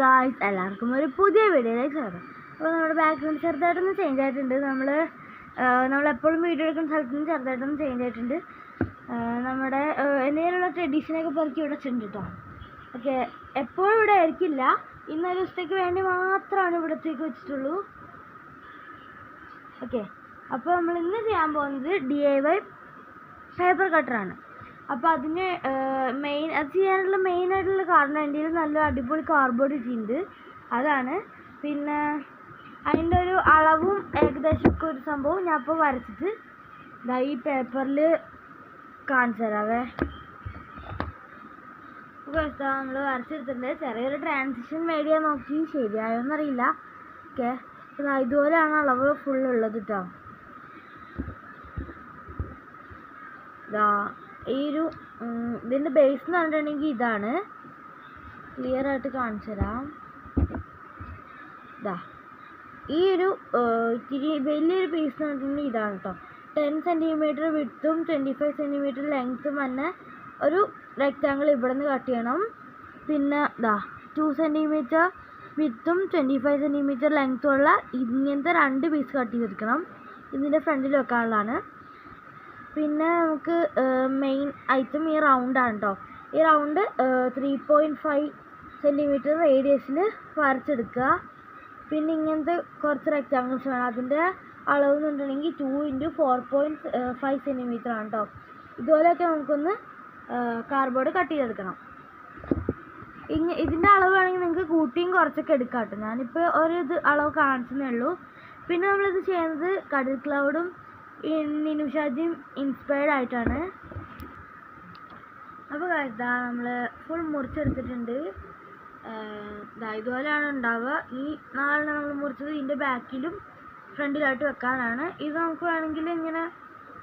Guys, എല്ലാവർക്കും ഒരു പുതിയ വീഡിയോയിലേക്ക് സ്വാഗതം. അപ്പോൾ നമ്മുടെ ബാക്ക്ഗ്രൗണ്ട് ചെറുതായിട്ടൊന്ന് ചേഞ്ച് ആയിട്ടുണ്ട്. നമ്മളെപ്പോഴും വീഡിയോ എടുക്കുന്ന സ്ഥലത്ത് നിന്ന് ചെറുതായിട്ടൊന്ന് ചേഞ്ച് ആയിട്ടുണ്ട്. നമ്മുടെ എന്തെങ്കിലുമുള്ള ട്രഡീഷനൊക്കെ പെറുക്കി ഇവിടെ വെച്ചിട്ടുണ്ട് കേട്ടോ. ഓക്കെ, എപ്പോഴും ഇവിടെ ആയിരിക്കില്ല, ഇന്നൊരു ദിവസത്തേക്ക് വേണ്ടി മാത്രമാണ് ഇവിടത്തേക്ക് വെച്ചിട്ടുള്ളൂ. ഓക്കെ, അപ്പോൾ നമ്മൾ ഇന്ന് ചെയ്യാൻ പോകുന്നത് DIY പേപ്പർ കട്ടറാണ്. അപ്പോൾ അതിന് അത് ചെയ്യാനുള്ള മെയിനായിട്ടുള്ള കാരണം എൻ്റെ കയ്യിൽ നല്ല അടിപൊളി കാർഡ്ബോർഡ് കിട്ടിയിട്ടുണ്ട്, അതാണ്. പിന്നെ അതിൻ്റെ ഒരു അളവും ഏകദേശമൊക്കെ ഒരു സംഭവം ഞാൻ ഇപ്പോൾ വരച്ചിട്ട് ഈ പേപ്പറിൽ കാണിച്ചു തരാവേ. നമ്മൾ വരച്ചെടുത്തിട്ടുണ്ട്. ചെറിയൊരു ട്രാൻസിഷൻ മേടിയാ നോക്കി, ശരിയായോന്നറിയില്ല. ഓക്കെ, ഇതുപോലെയാണ് അളവ് ഫുള്ളുള്ളത് കേട്ടോ. ഇതിൻ്റെ ബേസ് എന്ന് പറഞ്ഞിട്ടുണ്ടെങ്കിൽ ഇതാണ്, ക്ലിയർ ആയിട്ട് കാണിച്ചു തരാം. ഈ ഒരു ഇത്തിരി വലിയൊരു പീസ് എന്ന് പറഞ്ഞിട്ടുണ്ടെങ്കിൽ ഇതാണ് കേട്ടോ. 10 സെൻറ്റിമീറ്റർ വിഡ്ത്തും 25 സെൻറ്റിമീറ്റർ ലെങ്ത്തും തന്നെ ഒരു റെക്റ്റാങ്കിൾ ഇവിടെ നിന്ന് കട്ട് ചെയ്യണം. പിന്നെ 2 സെൻറ്റിമീറ്റർ വിഡ്ത്തും 25 സെൻറ്റിമീറ്റർ ലെങ്ത്തും ഉള്ള ഇങ്ങനത്തെ 2 പീസ് കട്ട് ചെയ്തെടുക്കണം. ഇതിൻ്റെ ഫ്രണ്ടിൽ വെക്കാനുള്ളതാണ്. പിന്നെ നമുക്ക് മെയിൻ ഐറ്റം ഈ റൗണ്ടാണ് കേട്ടോ. ഈ റൗണ്ട് 3.5 സെൻറ്റിമീറ്റർ റേഡിയസിൽ വരച്ചെടുക്കുക. പിന്നെ ഇങ്ങനത്തെ കുറച്ച് റെക്റ്റാങ്കിൾസ് വേണം. അതിൻ്റെ അളവ് എന്ന് പറഞ്ഞിട്ടുണ്ടെങ്കിൽ 2 × 4.5 സെൻറ്റിമീറ്റർ ആണ് കേട്ടോ. ഇതുപോലെയൊക്കെ നമുക്കൊന്ന് കാർഡ്ബോർഡ് കട്ട് ചെയ്തെടുക്കണം. ഇതിൻ്റെ അളവ് വേണമെങ്കിൽ നിങ്ങൾക്ക് കൂട്ടിയും കുറച്ചൊക്കെ എടുക്കാം കേട്ടോ. ഞാനിപ്പോൾ ഒരു അളവ് കാണിച്ചതേ ഉള്ളൂ. പിന്നെ നമ്മളിത് ചെയ്യുന്നത് കടൽ ക്ലൗഡും നിനുഷാജിയും ഇൻസ്പയർഡ് ആയിട്ടാണ്. അപ്പോൾ നമ്മൾ ഫുൾ മുറിച്ചെടുത്തിട്ടുണ്ട്. ഇതുപോലെയാണ് ഉണ്ടാവുക. ഈ 4 നമ്മൾ മുറിച്ചത് ഇതിൻ്റെ ബാക്കിലും ഫ്രണ്ടിലായിട്ട് വെക്കാനാണ്. ഇത് നമുക്ക് വേണമെങ്കിൽ ഇങ്ങനെ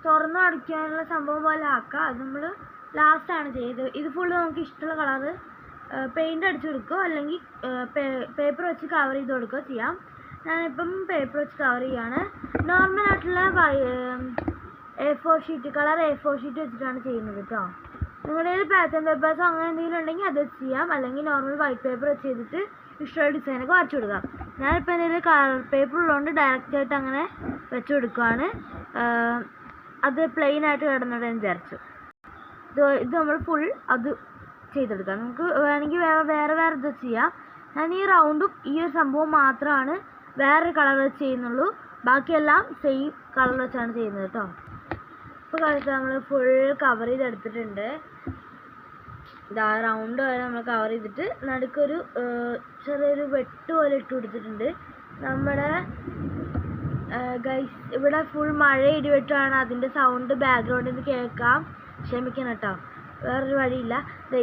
തുറന്നു അടയ്ക്കാനുള്ള സംഭവം പോലെ ആക്കാം. അത് നമ്മൾ ലാസ്റ്റാണ് ചെയ്തത്. ഇത് ഫുള്ള് നമുക്ക് ഇഷ്ടമുള്ള കളറ് പെയിൻ്റ് അടിച്ചു കൊടുക്കുകയോ അല്ലെങ്കിൽ പേപ്പർ വെച്ച് കവർ ചെയ്ത് കൊടുക്കുകയോ ചെയ്യാം. ഞാനിപ്പം പേപ്പർ വെച്ച് കവർ ചെയ്യാണ്. നോർമലായിട്ടുള്ള A4 sheet, colour A4 sheet വെച്ചിട്ടാണ് ചെയ്യുന്നത് കേട്ടോ. നിങ്ങളുടെ കയ്യിൽ പാറ്റേൺ പേപ്പേഴ്സോ അങ്ങനെ എന്തെങ്കിലും ഉണ്ടെങ്കിൽ അത് വെച്ച് ചെയ്യാം. അല്ലെങ്കിൽ നോർമൽ വൈറ്റ് പേപ്പർ വെച്ച് ചെയ്തിട്ട് ഇഷ്ടമുള്ള ഡിസൈനൊക്കെ വരച്ചു കൊടുക്കാം. ഞാനിപ്പോൾ എന്തെങ്കിലും കളർ പേപ്പർ ഉള്ളതുകൊണ്ട് ഡയറക്റ്റായിട്ട് അങ്ങനെ വെച്ച് കൊടുക്കുകയാണ്. അത് പ്ലെയിൻ ആയിട്ട് കിടന്നിട്ട് വിചാരിച്ചു. ഇത് നമ്മൾ ഫുൾ അത് ചെയ്തെടുക്കാം. നമുക്ക് വേണമെങ്കിൽ വേറെ ഇത് ചെയ്യാം. ഞാൻ ഈ റൗണ്ടും ഈ ഒരു സംഭവം മാത്രമാണ് വേറൊരു കളർ വെച്ച് ചെയ്യുന്നുള്ളൂ. ബാക്കിയെല്ലാം സെയിം കളർ വെച്ചാണ് ചെയ്യുന്നത് കേട്ടോ. ഇപ്പോൾ കളിച്ച് നമ്മൾ ഫുൾ കവർ ചെയ്തെടുത്തിട്ടുണ്ട്. റൗണ്ട് വരെ നമ്മൾ കവർ ചെയ്തിട്ട് നടുക്കൊരു ചെറിയൊരു വെട്ട് പോലെ ഇട്ട് കൊടുത്തിട്ടുണ്ട്. നമ്മുടെ ഗൈസ് ഇവിടെ ഫുൾ മഴ ഇടിവെട്ടാണ്. അതിൻ്റെ സൗണ്ട് ബാക്ക്ഗ്രൗണ്ടിൽ നിന്ന് കേൾക്കാം, ക്ഷമിക്കണം കേട്ടോ, വേറൊരു വഴിയില്ല.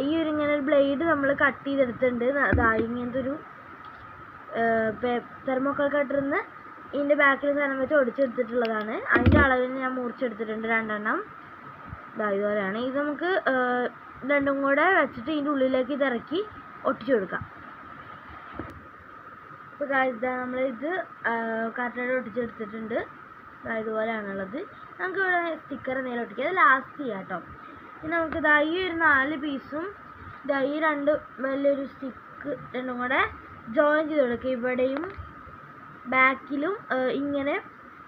ഈ ഇങ്ങനെ ഒരു ബ്ലേഡ് നമ്മൾ കട്ട് ചെയ്തെടുത്തിട്ടുണ്ട്. ഇങ്ങനത്തെ ഒരു തെർമോക്കോൾ കട്ടറിന്ന് ഇതിൻ്റെ ബാക്കിൽ സാധനം വെച്ച് ഒടിച്ചെടുത്തിട്ടുള്ളതാണ്. അതിൻ്റെ അളവിന് ഞാൻ മുറിച്ചെടുത്തിട്ടുണ്ട് 2 എണ്ണം. ഇതുപോലെയാണ്. ഇത് നമുക്ക് 2ഉം കൂടെ വെച്ചിട്ട് ഇതിൻ്റെ ഉള്ളിലേക്ക് ഇത് ഇറക്കി ഒട്ടിച്ചു കൊടുക്കാം. ഇപ്പോൾ നമ്മളിത് കറക്റ്റായിട്ട് ഒട്ടിച്ചെടുത്തിട്ടുണ്ട്. ഇതുപോലെയാണുള്ളത്. നമുക്ക് ഇവിടെ സ്റ്റിക്കർ നേരെ ഒട്ടിക്കാം. അത് ലാസ്റ്റ് ചെയ്യാം കേട്ടോ. ഇനി നമുക്ക് ഈ ഒരു 4 പീസും ഈ 2 വലിയൊരു സ്റ്റിക്ക് 2ഉം കൂടെ ജോയിൻ ചെയ്ത് കൊടുക്കുക. ഇവിടെയും ബാക്കിലും ഇങ്ങനെ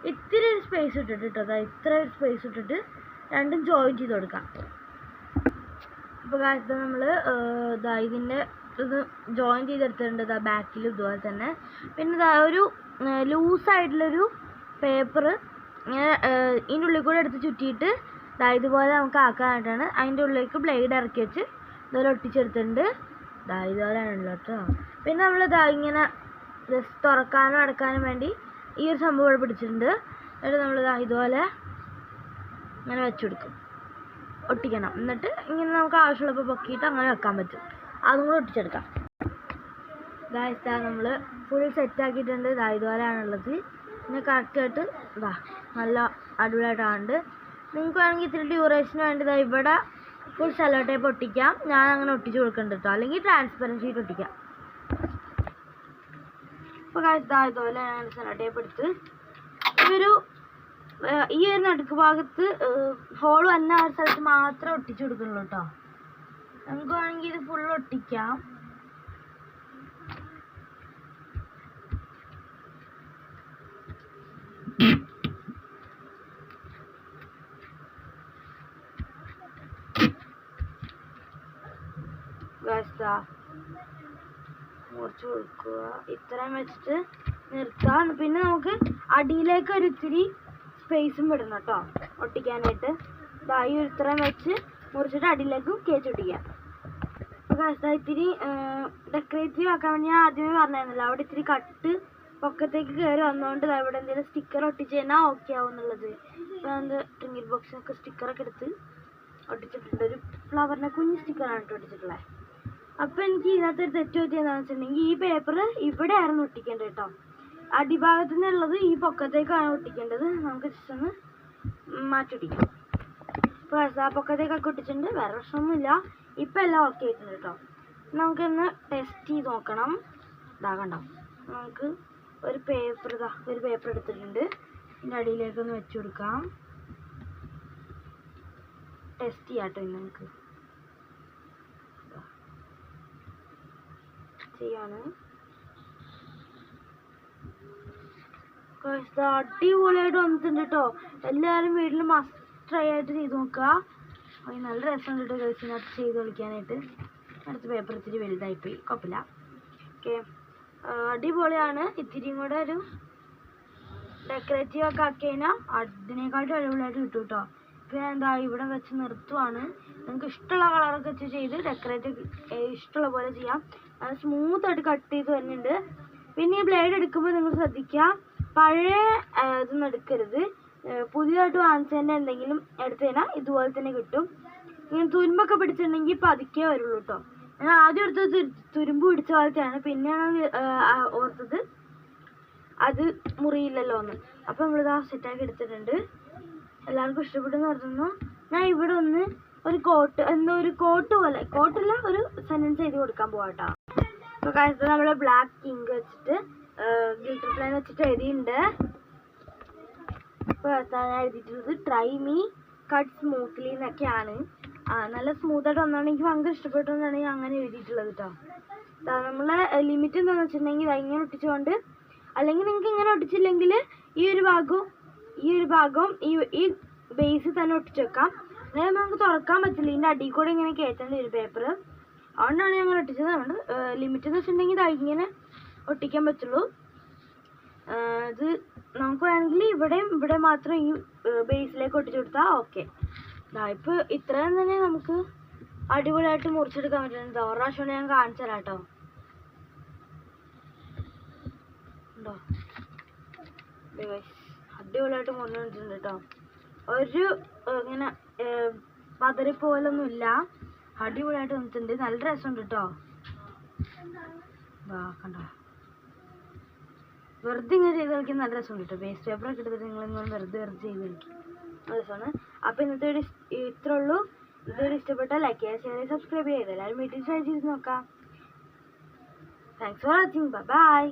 ഇത്തിരി ഒരു സ്പേസ് ഇട്ടിട്ട് കേട്ടോ, ഇത്ര ഒരു സ്പേസ് ഇട്ടിട്ട് 2ഉം ജോയിൻ ചെയ്ത് കൊടുക്കാം. അപ്പോൾ നമ്മൾ ഇതിൻ്റെ ഇത് ജോയിൻ ചെയ്തെടുത്തിട്ടുണ്ട് ബാക്കിലും ഇതുപോലെ തന്നെ. പിന്നെ ഒരു ലൂസായിട്ടുള്ളൊരു പേപ്പർ ഇങ്ങനെ ഇതിൻ്റെ ഉള്ളിൽ കൂടെ എടുത്ത് ചുറ്റിയിട്ട് ഇതുപോലെ നമുക്ക് ആക്കാനായിട്ടാണ്. അതിൻ്റെ ഉള്ളിലേക്ക് ബ്ലേഡ് ഇറക്കി വെച്ച് ഇതുപോലെ ഒട്ടിച്ചെടുത്തിട്ടുണ്ട്. ഇതുപോലെയാണല്ലോ കേട്ടോ. പിന്നെ നമ്മൾ ഇങ്ങനെ ജസ്റ്റ് തുറക്കാനും അടക്കാനും വേണ്ടി ഈ ഒരു സംഭവം ഇവിടെ പിടിച്ചിട്ടുണ്ട്. എന്നിട്ട് നമ്മൾ ഇതുപോലെ ഇങ്ങനെ വെച്ചുകൊടുക്കും, ഒട്ടിക്കണം. എന്നിട്ട് ഇങ്ങനെ നമുക്ക് ആവശ്യമുള്ളപ്പോൾ പൊക്കിയിട്ട് അങ്ങനെ വെക്കാൻ പറ്റും. അതും കൂടെ ഒട്ടിച്ചെടുക്കാം. നമ്മൾ ഫുൾ സെറ്റാക്കിയിട്ടുണ്ട്. ഇതുപോലെയാണുള്ളത്. പിന്നെ കറക്റ്റായിട്ട് നല്ല അടിപൊളിയായിട്ടാണ്. നിങ്ങൾക്ക് വേണമെങ്കിൽ ഇത്തിരി ഡ്യൂറേഷന് വേണ്ടി ഇവിടെ ഫുൾ സെല്ലോ ടേപ്പ് ഒട്ടിക്കാം. ഞാൻ അങ്ങനെ ഒട്ടിച്ച് കൊടുക്കുന്നുണ്ട് കേട്ടോ. അല്ലെങ്കിൽ ട്രാൻസ്പെറൻറ്റ് ഷീറ്റ് ഒട്ടിക്കാം. ഇപ്പോൾ ഇതുപോലെ ഞാൻ സെല്ലോ ടേപ്പ് എടുത്ത് ഈ ഒരു നടുക്ക് ഭാഗത്ത് ഹോൾ വന്ന ആ സ്ഥലത്ത് മാത്രമേ ഒട്ടിച്ചു കൊടുക്കുന്നുള്ളൂ കേട്ടോ. നമുക്ക് വേണമെങ്കിൽ ഇത് ഫുൾ ഒട്ടിക്കാം. മുറിച്ച് കൊടുക്കുക. ഇത്രയും വെച്ചിട്ട് നിർത്താം. പിന്നെ നമുക്ക് അടിയിലേക്ക് ഒരു ഇത്തിരി സ്പേസും വിടണം കേട്ടോ ഒട്ടിക്കാനായിട്ട്. ഈ ഇത്രയും വെച്ച് മുറിച്ചിട്ട് അടിയിലേക്ക് കയറ്റി ഒട്ടിക്കാം. അപ്പോൾ ഇത്തിരി ഡെക്കറേറ്റീവ് ആക്കാൻ വേണ്ടി ഞാൻ ആദ്യമേ പറഞ്ഞായിരുന്നല്ലോ, അവിടെ ഇത്തിരി കട്ട് പൊക്കത്തേക്ക് കയറി വന്നുകൊണ്ട് ഇവിടെ എന്തെങ്കിലും സ്റ്റിക്കർ ഒട്ടിച്ച് കഴിഞ്ഞാൽ ഓക്കെ ആവും എന്നുള്ളത്. അപ്പോൾ ഞാൻ ട്രിങ്കിൾ ബോക്സിനൊക്കെ സ്റ്റിക്കറൊക്കെ എടുത്ത് ഒട്ടിച്ചിട്ടുണ്ട്. ഒരു ഫ്ലവറിൻ്റെ കുഞ്ഞ് സ്റ്റിക്കറാണ് കേട്ടോ ഒട്ടിച്ചിട്ടുള്ളത്. അപ്പോൾ എനിക്ക് ഇതിനകത്തൊരു തെറ്റ് പറ്റിയെന്താണെന്ന് വെച്ചിട്ടുണ്ടെങ്കിൽ ഈ പേപ്പർ ഇവിടെ ആയിരുന്നു ഒട്ടിക്കേണ്ടത് കേട്ടോ. അടിഭാഗത്തു നിന്നുള്ളത് ഈ പൊക്കത്തേക്കാണ് ഒട്ടിക്കേണ്ടത്. നമുക്ക് ജസ്റ്റ് ഒന്ന് മാറ്റൊട്ടിക്കാം. ഇപ്പോൾ ആ പൊക്കത്തേക്കൊക്കെ ഒട്ടിച്ചിട്ടുണ്ട്, വേറെ പ്രശ്നമൊന്നുമില്ല. ഇപ്പം എല്ലാം ഓക്കെ ആയിട്ടുണ്ട് കേട്ടോ. നമുക്കൊന്ന് ടെസ്റ്റ് ചെയ്ത് നോക്കണം. ഇതാകണ്ടോ, നമുക്ക് ഒരു പേപ്പർ എടുത്തിട്ടുണ്ട്. ഇതിൻ്റെ അടിയിലേക്കൊന്ന് വെച്ച് കൊടുക്കാം. ടെസ്റ്റ് ചെയ്യാം കേട്ടോ. ഇന്ന് നമുക്ക് ചെയ്യാണ്. അടിപൊളിയായിട്ട് വന്നിട്ടുണ്ട് കേട്ടോ. എല്ലാവരും വീട്ടിൽ മസ്റ്റ് ട്രൈ ആയിട്ട് ചെയ്ത് നോക്കുക. നല്ല രസമുണ്ട് കേട്ടോ ഗേൾസിനകത്ത് ചെയ്ത് കളിക്കാനായിട്ട്. അടുത്ത പേപ്പർ ഇത്തിരി വലുതായിപ്പോയി, കുഴപ്പമില്ല. ഓക്കെ, അടിപൊളിയാണ്. ഇത്തിരിയും കൂടെ ഒരു ഡെക്കറേറ്റീവ് ഒക്കെ ആക്കി കഴിഞ്ഞാൽ അതിനേക്കാട്ടും അടിപൊളിയായിട്ട് കിട്ടും കേട്ടോ. ഇപ്പോൾ ഞാൻ എന്താ ഇവിടെ വെച്ച് നിർത്തുവാണ്. നിങ്ങൾക്ക് ഇഷ്ടമുള്ള കളറൊക്കെ വെച്ച് ചെയ്ത് ഡെക്കറേറ്റ് ഇഷ്ടമുള്ള പോലെ ചെയ്യാം. അത് സ്മൂത്തായിട്ട് കട്ട് ചെയ്ത് വരുന്നുണ്ട്. പിന്നെ ഈ ബ്ലേഡ് എടുക്കുമ്പോൾ നിങ്ങൾ ശ്രദ്ധിക്കുക, പഴയ ഇതൊന്നും എടുക്കരുത്. പുതിയതായിട്ട് വാങ്ങിച്ചതിൻ്റെ എന്തെങ്കിലും എടുത്തു കഴിഞ്ഞാൽ ഇതുപോലെ തന്നെ കിട്ടും. ഇങ്ങനെ തുരുമ്പൊക്കെ പിടിച്ചിട്ടുണ്ടെങ്കിൽ പതുക്കെ വരുള്ളൂ കേട്ടോ. ഞാൻ ആദ്യം എടുത്തത് തുരുമ്പ് പിടിച്ച പോലത്തെയാണ്. പിന്നെയാണ് ഓർത്തത് അത് മുറിയില്ലല്ലോ എന്ന്. അപ്പോൾ നമ്മളിത് സെറ്റാക്കി എടുത്തിട്ടുണ്ട്. എല്ലാവർക്കും ഇഷ്ടപ്പെട്ടെന്ന് പറഞ്ഞു. ഞാൻ ഇവിടെ ഒന്ന് ഒരു കോട്ട് പോലെ, കോട്ടല്ല, ഒരു സെൻറ്റൻസ് എഴുതി കൊടുക്കാൻ പോവാം കേട്ടോ. അപ്പോൾ കാലത്ത് നമ്മൾ ബ്ലാക്ക് ഇങ്ക് വെച്ചിട്ട് ഗ്ലിറ്റർ പ്ലെയിൻ വെച്ചിട്ട് എഴുതിയിട്ടുണ്ട്. ഇപ്പോൾ ഞാൻ എഴുതിയിട്ടുള്ളത് ട്രൈ മീ കട്ട് സ്മൂത്ത്ലി എന്നൊക്കെയാണ്. നല്ല സ്മൂത്തായിട്ട് വന്നാണ്. എനിക്ക് ഭയങ്കര ഇഷ്ടപ്പെട്ടതുകൊണ്ടാണ് ഞാൻ അങ്ങനെ എഴുതിയിട്ടുള്ളത് കേട്ടോ. നമ്മളെ ലിമിറ്റ് എന്താണെന്ന് വെച്ചിട്ടുണ്ടെങ്കിൽ ഇങ്ങനെ ഒട്ടിച്ചുകൊണ്ട്, അല്ലെങ്കിൽ നിങ്ങൾക്ക് ഇങ്ങനെ ഒട്ടിച്ചില്ലെങ്കിൽ ഈ ഒരു ഭാഗവും ഈ ബേസിൽ തന്നെ ഒട്ടിച്ച് വെക്കാം. അതായത് നമുക്ക് തുറക്കാൻ പറ്റില്ല, ഇതിൻ്റെ അടിയിൽ കൂടെ ഇങ്ങനെ കയറ്റേണ്ട ഒരു പേപ്പർ. അതുകൊണ്ടാണ് ഞങ്ങൾ ഒട്ടിച്ചത്. അതുകൊണ്ട് ലിമിറ്റ് എന്ന് വെച്ചിട്ടുണ്ടെങ്കിൽ ഇങ്ങനെ ഒട്ടിക്കാൻ പറ്റുള്ളൂ. ഇത് നമുക്ക് വേണമെങ്കിൽ ഇവിടെ മാത്രം ഈ ബേസിലേക്ക് ഒട്ടിച്ചു കൊടുത്താൽ ഓക്കെ. ഇപ്പോൾ ഇത്രയും തന്നെ നമുക്ക് അടിപൊളിയായിട്ട് മുറിച്ചെടുക്കാൻ പറ്റുന്നത്. ഒരു പ്രാവശ്യം ഞാൻ കാണിച്ചു തരാം കേട്ടോ. ഉണ്ടോ, അടിപൊളിയായിട്ട് മുറിഞ്ഞിട്ടുണ്ട് കേട്ടോ. ഒരു ഇങ്ങനെ പതറിപ്പോലൊന്നുമില്ല, അടിപൊളിയായിട്ട് വന്നിട്ടുണ്ട്. നല്ല രസമുണ്ട് കേട്ടോ. കണ്ടോ, വെറുതെ ഇങ്ങനെ ചെയ്ത് കളിക്കാൻ നല്ല രസമുണ്ട് കേട്ടോ. വേസ്റ്റ് പേപ്പറൊക്കെ എടുത്തിട്ട് നിങ്ങളിങ്ങനെ വെറുതെ ചെയ്ത് കളിക്കും, നല്ല രസമാണ്. അപ്പോൾ ഇന്നത്തെ ഇത്രേ ഉള്ളൂ. ഇതൊരു ഇഷ്ടപ്പെട്ടാൽ ലൈക്ക് ചെയ്യുക, ഷെയർ ചെയ്യുക, സബ്സ്ക്രൈബ് ചെയ്യുക. എല്ലാവരും വീട്ടിൽ ട്രൈ ചെയ്ത് നോക്കാം. Thanks for watching. ബൈ.